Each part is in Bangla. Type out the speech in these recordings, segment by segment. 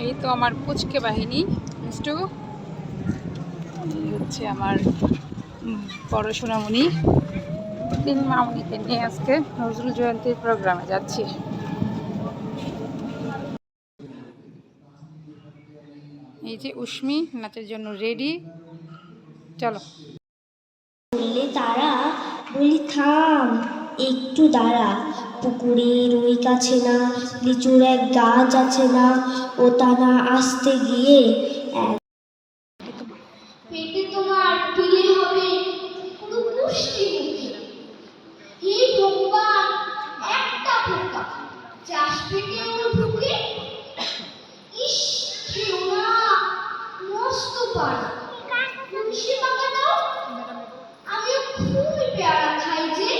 এই তো আমার পুচকে বাহিনী মিষ্টু, এই হচ্ছে আমার বড় সোনামণি। 3 মামুনিকে নিয়ে আজকে নজরুল জয়ন্তীর প্রোগ্রামে যাচ্ছি। এই যে উষ্মি নাচের জন্য রেডি, চলো। বললে তারা, বলি থাম একটু দাঁড়া, পুকুরের ওই কাছে না লিচুর এক গাছ আছে না, ও তা না আসতে গিয়ে পেটে তোমার পিলে হবে পুরো পুষ্টি মুখে। হে ভগবান, একটা পোকা চাষ পেটেও ঢুকে। ইস, খেও না, নষ্ট পারা মুন্সি পাকা দাও। আমিও খুবই পেয়ারা খাই যে,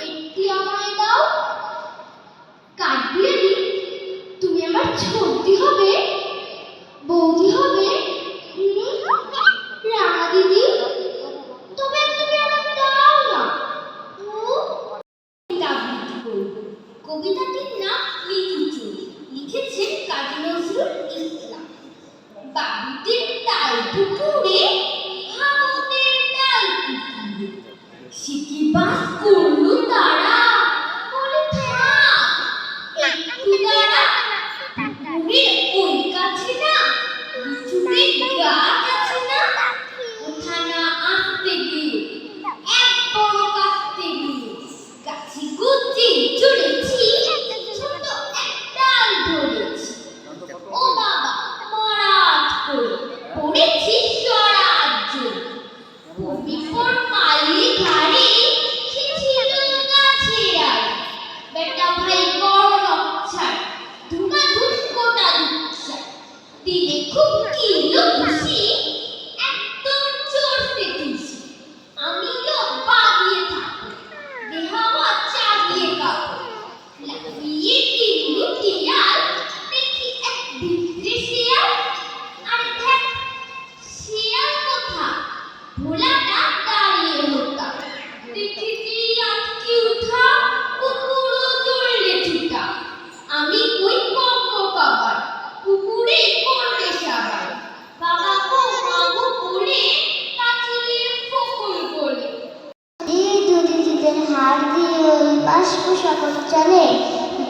একটি আমায় দাও। কাঠবিড়ালি, তুমি আমার ছোটদি হবে, বৌদি হবে, রাঙা দিদি, তবে তুমি আমার দাও না। ও আবৃত্তি করব। কবিতাটির নাম লিচু, লিখেছেন কাজী নজরুল ইসলাম। বাড়িতে ডাল পুকুরে হাঙরের ডাল পুকুরে, সিকি বাস করলো তারা, বলে থাম একটু দাঁড়া, পুকুরের ওই কাছে না লিচুরের গাছ আছে না, কোথা না আসতে গিয়ে এক বড় কাস্তে গিয়ে গাছে গুচ্ছি চড়েছি, ছোট এক ডাল ধরেছি। ও বাবা, মরাত করে পড়েছি স্বরাজ্য, বিপর মালি ঘাড়ে সে ছিল গাছের আড়ে। বেটা ভাই বড় নকছার, ধুমাধুম গোটা দুচ্ছার, দিলে খুব কিলো খুশি, একদম চড়তে খুশি। আমিও বাগিয়ে থাকবো, দেহাওয়া চাগিয়ে কাঁপো, লাফিয়ে টিকলু টিয়াল, দেখি এক ভিতরে শিয়াল। আরে দেখ, শিয়াল কোথা, ভোলাটা দাঁড়িয়ে হতা, দেখেছি আটকে উঠা, কুকুরও জড়লে ছুটা। আমি ওই কাবার, কুকুরে করবে সাবার, বাবা গো মাগো করে কাছিলের ফকুল বলে। দুদিদিদের হার দিয়ে ওই বাষ্প সকল চলে,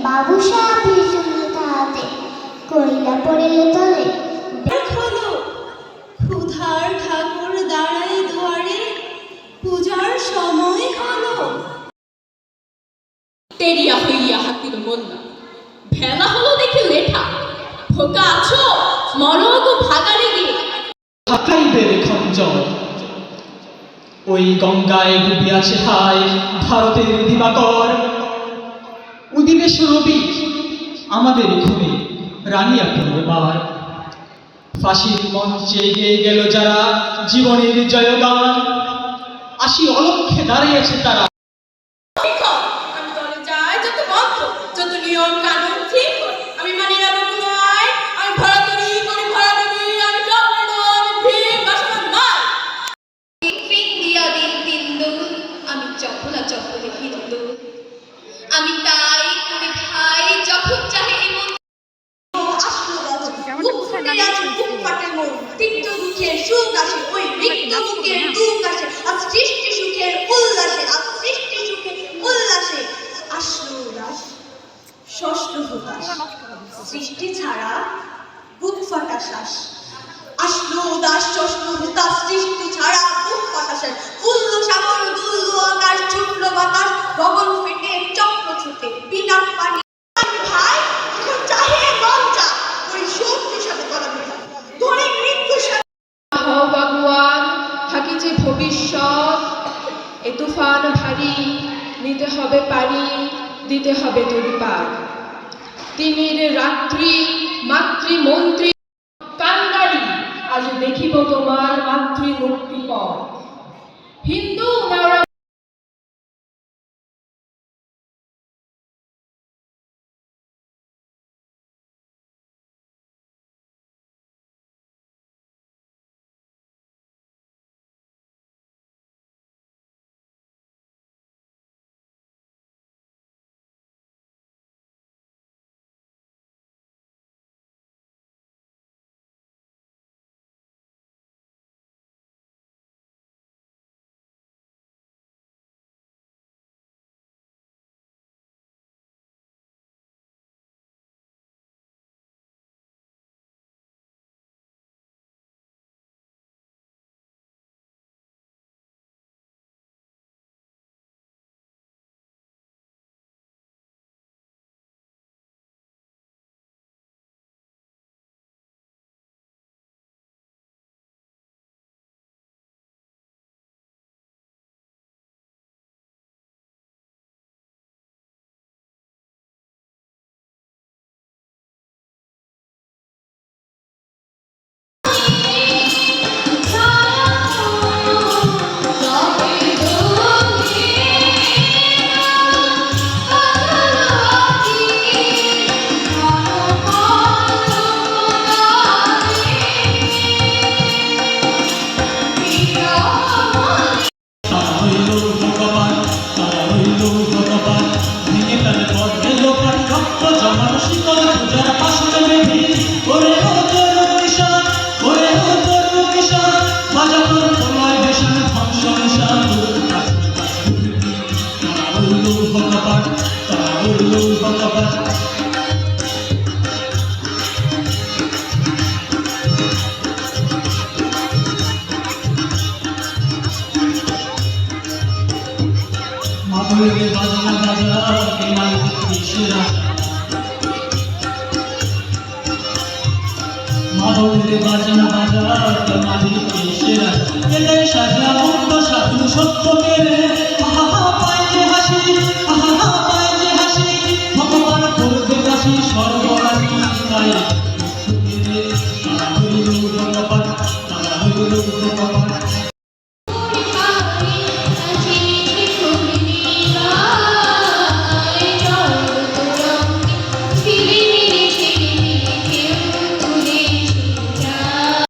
বাবু সাহেব হিসুলে তাহাতে করিলা পড়িল তলে। হলো ক্ষুধার ঠাকুর দাঁড়ায় দুয়ারে, পূজার সময় হলো। টেরিয়া হইয়া হাতির মন্না, ভেলা হলো দেখে লেঠা, ভোকা আছো মরগ ভাগারে গিয়ে। ঢাকাইবে খঞ্জর, ওই গঙ্গায় ডুবিয়াছে হায় ভারতের দিবাকর। উদিনে রবি আমাদের খুনে রানিয়া পূর্ণবার, ফাঁসির মঞ্চে গেয়ে গেল যারা জীবনের জয়গান, আসি অলক্ষে দাঁড়িয়েছে তারা। আমি দলে যাই যত বদ্ধ, যত নিয়ম কানুন ঠিক, আমি মানি না কোনো আইন, আমি ভরাতরি করি ভরাডুবি, আমি টর্নেডো, আমি ভিড় বাসমান মার। ফিং দিয়া দিন তিন্দু, আমি চপলা চপলে হিন্দু, আমি তাই করি ভাই যখন চাহে এমন। তিক্ত দুঃখের সুখ আসে, ওই রিক্ত বুকের দুঃখ আসে, আজ সৃষ্টি সুখের উল্লাসে, আজ সৃষ্টি সুখের উল্লাসে। আসলো উদাস, ষষ্ঠ হুতাশ, সৃষ্টি ছাড়া বুক ফাটা শ্বাস। আসলো উদাস, ষষ্ঠ হুতাশ, সৃষ্টি ছাড়া বুক ফাটা শ্বাস। ফুল্ল সাগর দুল্ল আকাশ, ছুটলো বাতাস, গগন ফেটে চক্র ছুটে বিনা পানি। ভাই এখন চাহে লজ্জা, ওই শক্তির সাথে কথা বলে ধরে মৃত্যু সাথে। ভগবান থাকি যে ভবিষ্যৎ, এ তুফান ভারী, নিতে হবে পারি, দিতে হবে তরিপার। তিমির রাত্রি মাতৃমন্ত্রী কান্ডারি, আজ দেখিব তোমার মাতৃ মুক্তিপথ। হিন্দু শহরের বাজান বাজার তোমাদেরকে সেরা এলে সাজা মুক্ত সাধু সত্য মেরে আহা পায় যে হাসি আহা পায় যে হাসি ভগবান করবে হাসি সর্বরাশি তাই তারা হইল ভগবান তারা হইল ভগবান